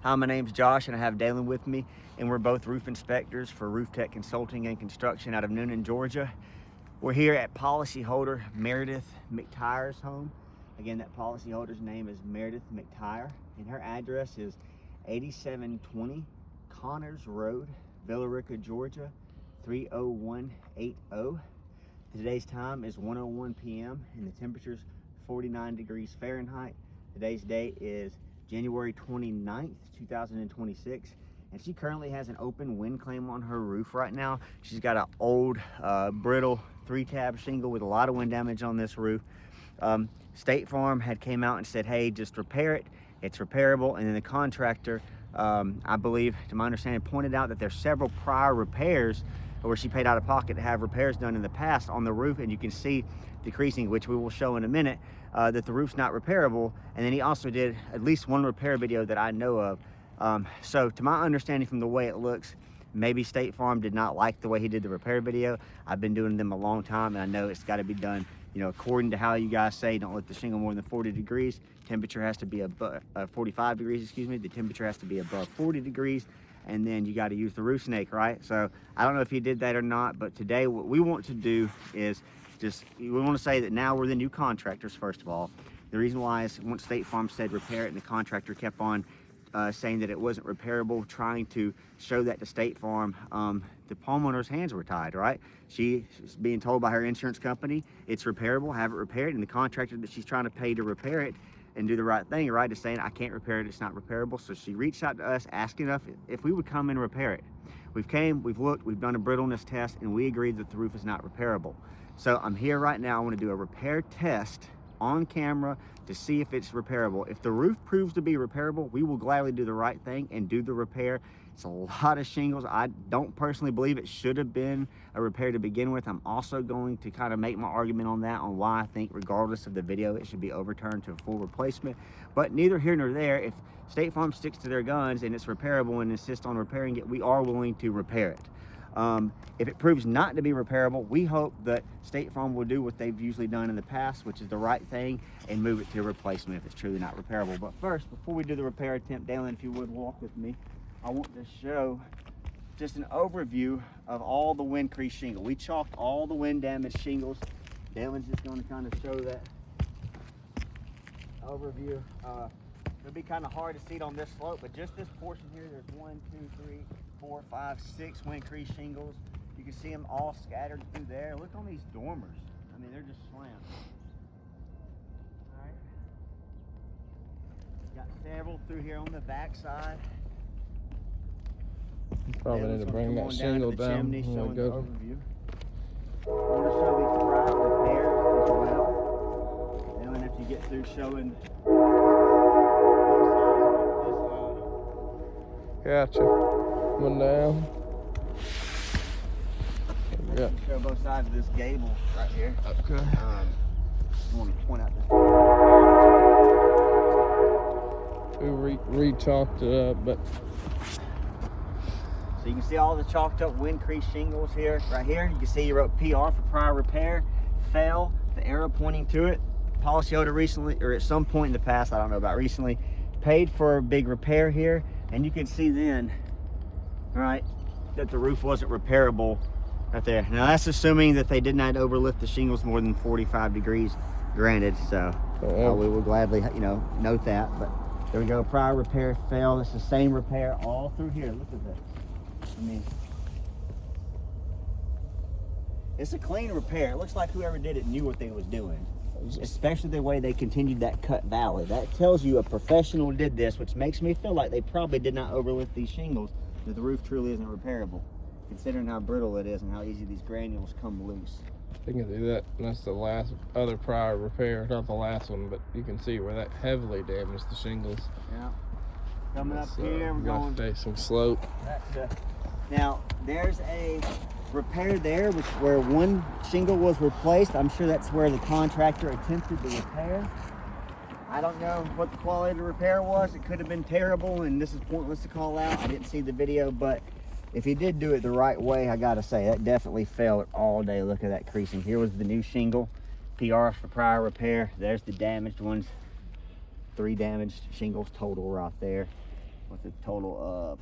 Hi, my name's Josh and I have Dalen with me, and we're both roof inspectors for Roof Tech Consulting and Construction out of Noonan, Georgia. We're here at policyholder Meredith McTire's home. Again, that policyholder's name is Meredith McTire, and her address is 8720 Connors Road, Villa Rica, Georgia, 30180. Today's time is 1:01 p.m. and the temperature's 49 degrees Fahrenheit. Today's date is January 29th, 2026, and she currently has an open wind claim on her roof right now. She's got an old, brittle 3-tab shingle with a lot of wind damage on this roof. State Farm had came out and said, hey, just repair it. It's repairable. And then the contractor, I believe, to my understanding, pointed out that there's several prior repairs where she paid out of pocket to have repairs done in the past on the roof, and you can see decreasing, which we will show in a minute, that the roof's not repairable. And then he also did at least one repair video that I know of. So to my understanding from the way it looks, maybe State Farm did not like the way he did the repair video. I've been doing them a long time, and I know it's got to be done, you know, according to how you guys say, don't let the shingle more than 40 degrees. Temperature has to be above 45 degrees, excuse me. The temperature has to be above 40 degrees. And then you got to use the roof snake, right? So I don't know if he did that or not, but today what we want to do is we want to say that now we're the new contractors, first of all. The reason why is once State Farm said repair it, and the contractor kept on saying that it wasn't repairable, trying to show that to State Farm, the homeowner's hands were tied, right? She's being told by her insurance company it's repairable, have it repaired, and the contractor that she's trying to pay to repair it and do the right thing, right, is saying I can't repair it, it's not repairable. So she reached out to us asking us if we would come and repair it. We've looked, we've done a brittleness test, and we agreed that the roof is not repairable. So I'm here right now. I want to do a repair test on camera to see if it's repairable. If the roof proves to be repairable, we will gladly do the right thing and do the repair. It's a lot of shingles. I don't personally believe it should have been a repair to begin with. I'm also going to kind of make my argument on that, on why I think regardless of the video, it should be overturned to a full replacement. But neither here nor there. If State Farm sticks to their guns and it's repairable and insists on repairing it, we are willing to repair it. If it proves not to be repairable, we hope that State Farm will do what they've usually done in the past, which is the right thing, and move it to a replacement if it's truly not repairable. But first, before we do the repair attempt, Dalen, if you would walk with me, I want to show just an overview of all the wind crease shingle. We chalked all the wind damaged shingles. Dalen's just going to kind of show that overview. It'll be kind of hard to see it on this slope, but just this portion here, there's 1, 2, 3, 4, 5, 6 wind crease shingles. You can see them all scattered through there. Look on these dormers. I mean, they're just slammed. All right. Got several through here on the back side. Probably need to bring that shingle down. Chimney, showing the overview. I want to show these prior repairs as well. And then if you get through showing Gotcha. One down. Yeah. Show both sides of this gable right here. Okay. I want to point out this. We re-chalked it up, but so you can see all the chalked up wind crease shingles here, right here. You can see you wrote PR for prior repair, fail, the arrow pointing to it. Policyholder recently, or at some point in the past, I don't know about recently, paid for a big repair here, and you can see then, right, that the roof wasn't repairable right there. Now that's assuming that they did not overlift the shingles more than 45 degrees, granted, so we will gladly, you know, note that. But there we go, prior repair, fail. It's the same repair all through here. Look at that. I mean, it's a clean repair. It looks like whoever did it knew what they was doing, especially the way they continued that cut valley. That tells you a professional did this, which makes me feel like they probably did not overlift these shingles, that the roof truly isn't repairable, considering how brittle it is and how easy these granules come loose. they can do that. And that's the last other prior repair, not the last one, but you can see where that heavily damaged the shingles. Yeah. Coming up here, we're going facing slope. Now there's a repair there, which where one shingle was replaced. I'm sure that's where the contractor attempted the repair. I don't know what the quality of the repair was. It could have been terrible, and this is pointless to call out. I didn't see the video, but if he did do it the right way, I gotta say that definitely failed all day. Look at that creasing. Here was the new shingle, PR for prior repair. There's the damaged ones. 3 damaged shingles total right there. with a total of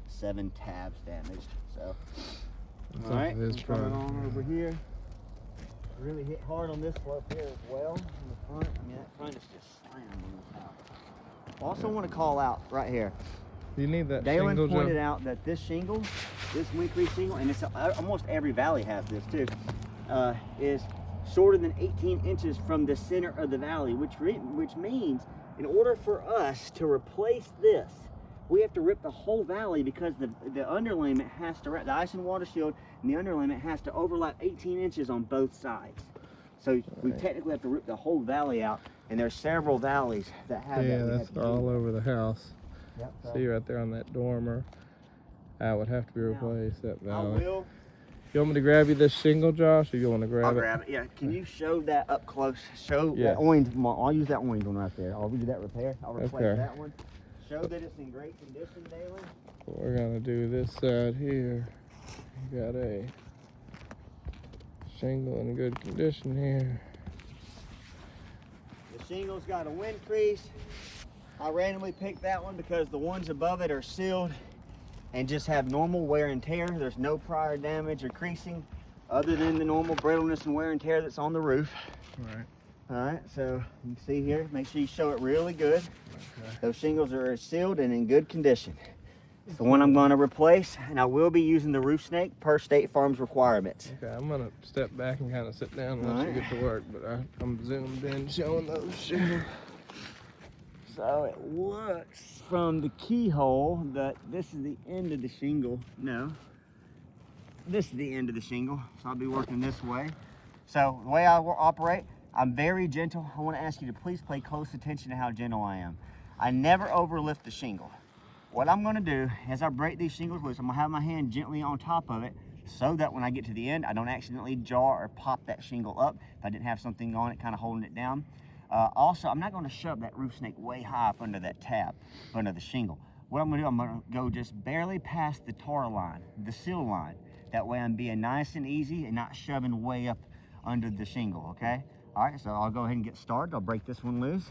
7 tabs damaged. So, That's all right, off his coming truck. on over here. Really hit hard on this slope here as well. In the front, I mean, that front is just slammed on this house. Also want to call out right here. You need that Dalen shingle, pointed Joe? out that this shingle, this Wincrease shingle, and it's almost every valley has this too, is shorter than 18 inches from the center of the valley, which means in order for us to replace this, we have to rip the whole valley, because the underlayment has to, the ice and water shield and the underlayment has to overlap 18 inches on both sides. So we technically have to rip the whole valley out, and there's several valleys that have that. Yeah, we have that's to do. all over the house. Yep, so See right there on that dormer. That would have to be Now, replaced, that I valley. will. You want me to grab you this shingle, Josh, or you want to grab I'll it? grab it. Yeah. Can you show that up close? Show Yeah. that orange. I'll use that orange one right there. I'll do that repair. I'll replace Okay. that one. Show that it's in great condition, Dalen. We're gonna do this side here. You got a shingle in good condition here. The shingle's got a wind crease. I randomly picked that one because the ones above it are sealed and just have normal wear and tear. There's no prior damage or creasing other than the normal brittleness and wear and tear that's on the roof. Right. All right, so you can see here, make sure you show it really good. Okay. Those shingles are sealed and in good condition. It's the one I'm going to replace, and I will be using the roof snake per State Farm's requirements. Okay, I'm gonna step back and kind of sit down and let you get to work, but I'm zoomed in showing those shingles. So it looks from the keyhole that this is the end of the shingle. No, this is the end of the shingle, so I'll be working this way. So the way I will operate, I'm very gentle. I want to ask you to please pay close attention to how gentle I am. I never overlift the shingle. What I'm going to do, as I break these shingles loose, I'm going to have my hand gently on top of it so that when I get to the end, I don't accidentally jar or pop that shingle up if I didn't have something on it kind of holding it down. Also, I'm not going to shove that roof snake way high up under that tab, under the shingle. What I'm going to do, I'm going to go just barely past the tar line, the seal line. That way I'm being nice and easy and not shoving way up under the shingle, okay? All right, so I'll go ahead and get started. I'll break this one loose.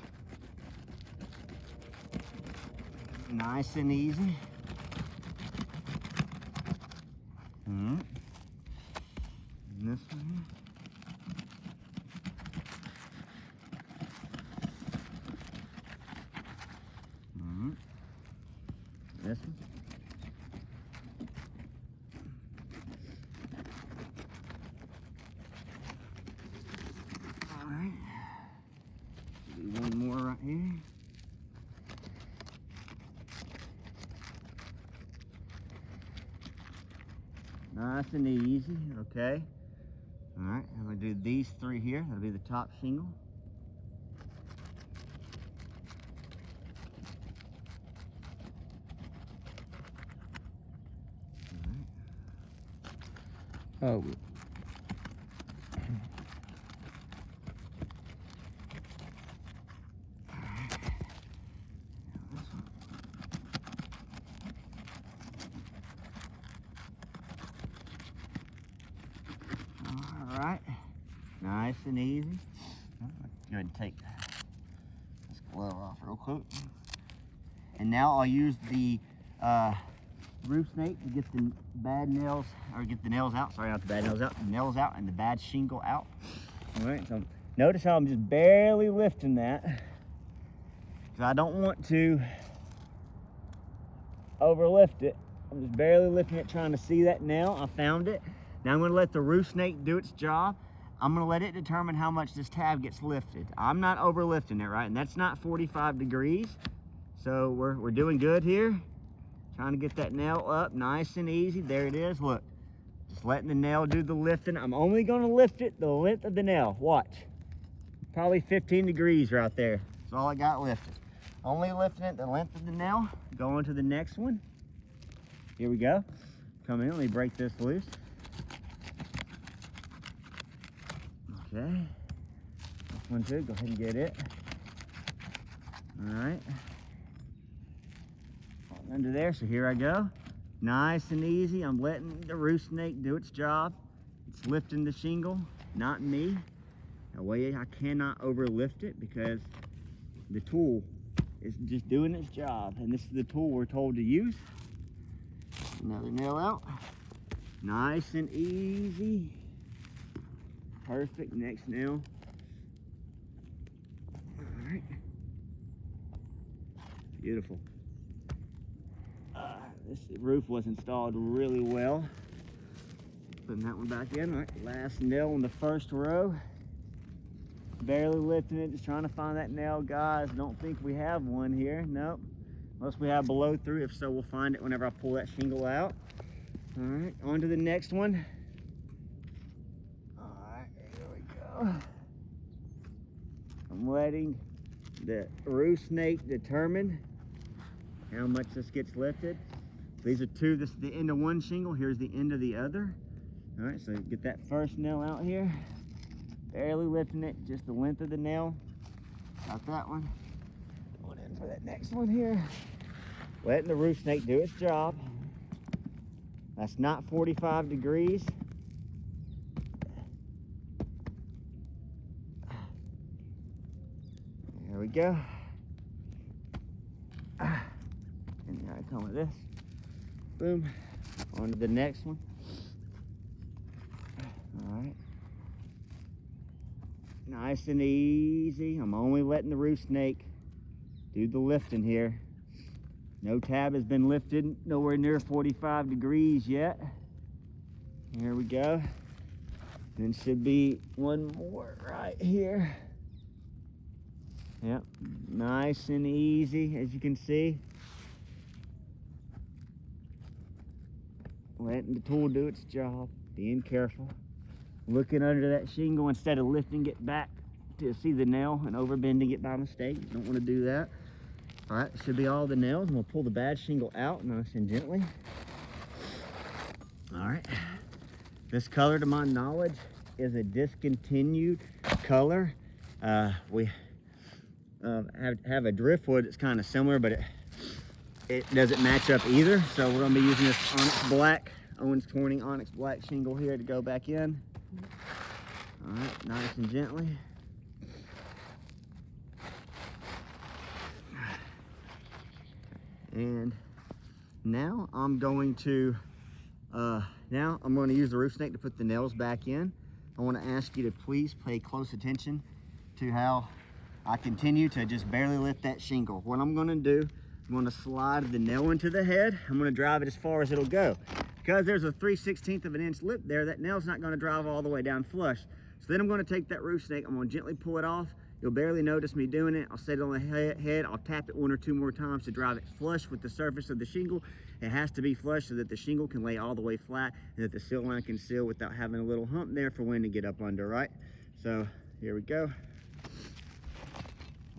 Nice and easy. And this one here. This one. All right. Do one more right here. Nice and easy, okay? All right, I'm gonna do these 3 here. That'll be the top shingle. Oh. All right, nice and easy. Go ahead and take this glove off real quick. And now I'll use the roof snake to get the bad nails, or get the nails out. Sorry, not the bad nails out. The nails out and the bad shingle out. All right, so notice how I'm just barely lifting that, because I don't want to overlift it. I'm just barely lifting it, trying to see that nail. I found it. Now I'm going to let the roof snake do its job. I'm going to let it determine how much this tab gets lifted. I'm not overlifting it, right? And that's not 45 degrees. So we're doing good here. Trying to get that nail up nice and easy. There it is. Look, just letting the nail do the lifting. I'm only going to lift it the length of the nail. Watch. Probably 15 degrees right there. That's all I got lifted. Only lifting it the length of the nail. Going to the next one. Here we go. Come in. Let me break this loose. Okay. This one too. Go ahead and get it. All right. Under there, so here I go. Nice and easy. I'm letting the roof snake do its job. It's lifting the shingle, not me. That way I cannot overlift it because the tool it's just doing its job. And this is the tool we're told to use. Another nail out. Nice and easy. Perfect. Next nail. All right. Beautiful. This roof was installed really well. Putting that one back in. All right, last nail in the first row. Barely lifting it, just trying to find that nail, guys. Don't think we have one here. Nope. Unless we have below through. If so, we'll find it whenever I pull that shingle out. All right, on to the next one. All right, here we go. I'm letting the roof snake determine how much this gets lifted. These are two. This is the end of one shingle. Here's the end of the other. All right, so get that first nail out here. Barely lifting it, just the length of the nail. Got that one. Going in for that next one here. Letting the roof snake do its job. That's not 45 degrees. There we go. And here I come with this. Boom. On to the next one. All right. Nice and easy. I'm only letting the roof snake do the lifting here. No tab has been lifted, nowhere near 45 degrees yet. Here we go. Then should be one more right here. Yep, nice and easy, as you can see. Letting the tool do its job, being careful. Looking under that shingle instead of lifting it back to see the nail and overbending it by mistake. You don't want to do that. All right, should be all the nails. I'm gonna pull the bad shingle out nice and gently. All right, this color to my knowledge is a discontinued color. We have a driftwood that's kind of similar, but it doesn't match up either. So we're gonna be using this Onyx Black, Owens Corning Onyx Black shingle here to go back in. All right, nice and gently. And now I'm going to use the roof snake to put the nails back in. I want to ask you to please pay close attention to how I continue to just barely lift that shingle. What I'm going to do, I'm going to slide the nail into the head. I'm going to drive it as far as it'll go. Because there's a 3/16 of an inch lip there, that nail's not going to drive all the way down flush. So then I'm going to take that roof snake, I'm going to gently pull it off. You'll barely notice me doing it. I'll set it on the head. I'll tap it 1 or 2 more times to drive it flush with the surface of the shingle. It has to be flush so that the shingle can lay all the way flat and that the seal line can seal without having a little hump there for wind to get up under, right? So here we go.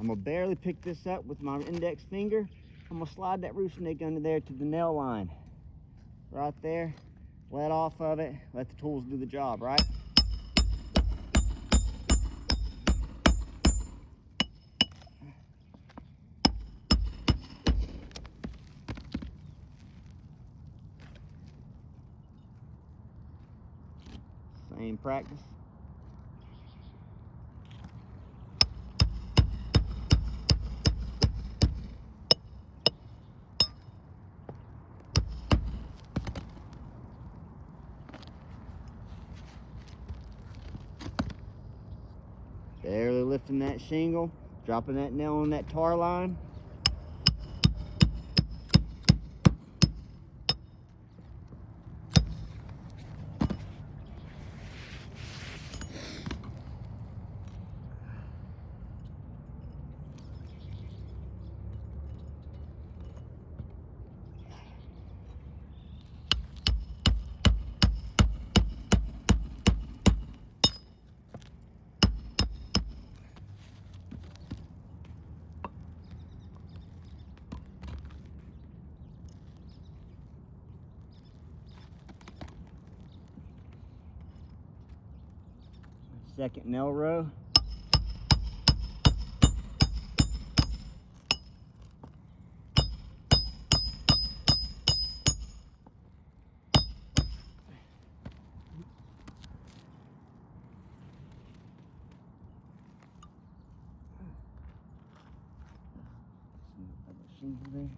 I'm gonna barely pick this up with my index finger. I'm gonna slide that roof snake under there to the nail line. Right there. Let off of it. Let the tools do the job, right? Same practice. Barely lifting that shingle, dropping that nail on that tar line. Second nail row. easily.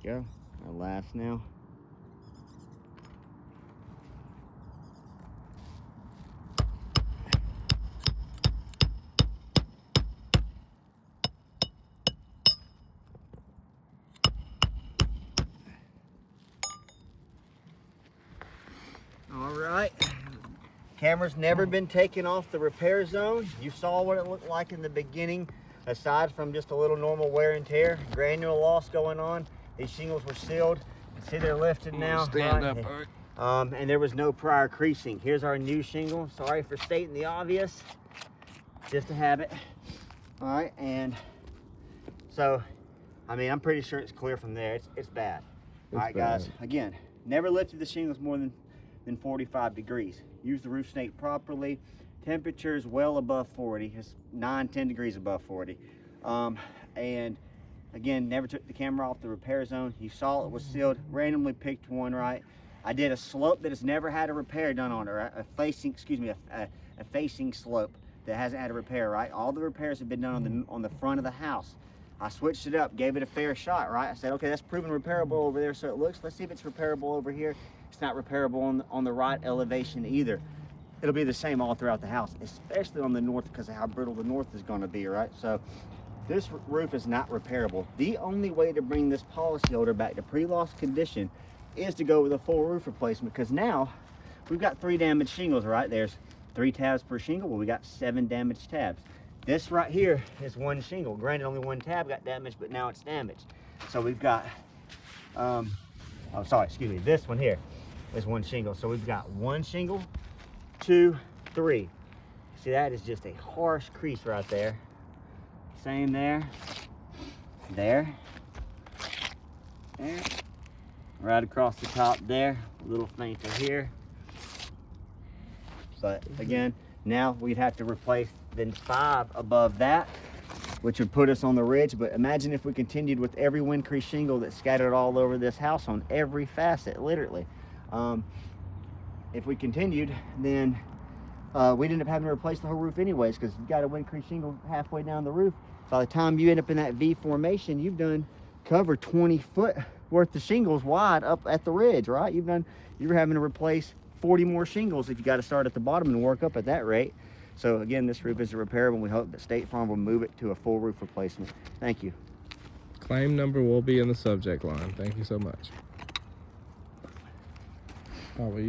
Go. Our last now. All right. Camera's never been taken off the repair zone. You saw what it looked like in the beginning, aside from just a little normal wear and tear, granule loss going on. These shingles were sealed. You can see they're lifted now. Stand right? up, all right. And there was no prior creasing. Here's our new shingle. Sorry for stating the obvious, just a habit. All right, and so, I mean, I'm pretty sure it's clear from there. It's bad. All right, bad. guys, again, never lifted the shingles more than 45 degrees. Use the roof snake properly. Temperature is well above 40. It's 9-10 degrees above 40. And again, never took the camera off the repair zone. You saw it was sealed. Randomly picked one, right? I did a slope that has never had a repair done on it, right? A facing slope that hasn't had a repair, right? All the repairs have been done on the front of the house. I switched it up, gave it a fair shot, right? I said, okay, that's proven repairable over there, so it looks. Let's see if it's repairable over here. It's not repairable on the right elevation either. It'll be the same all throughout the house, especially on the north because of how brittle the north is going to be, right? So this roof is not repairable. The only way to bring this policyholder back to pre-loss condition is to go with a full roof replacement, because now we've got 3 damaged shingles, right? There's 3 tabs per shingle. Well, we got 7 damaged tabs. This right here is 1 shingle. Granted, only 1 tab got damaged, but now it's damaged. So we've got, this one here is 1 shingle. So we've got 1 shingle, 2, 3. See, that is just a harsh crease right there. Same there, there, right across the top there, a little fainter here. But again, now we'd have to replace then 5 above that, which would put us on the ridge. But imagine if we continued with every wind crease shingle that's scattered all over this house on every facet, literally. If we continued, then we'd end up having to replace the whole roof anyways, because you've got a wind crease shingle halfway down the roof. By the time you end up in that V formation, you've done covered 20 foot worth of shingles wide up at the ridge, right? You're having to replace 40 more shingles if you got to start at the bottom and work up at that rate. So again, this roof is repairable, and we hope that State Farm will move it to a full roof replacement. Thank you. Claim number will be in the subject line. Thank you so much. Oh, well,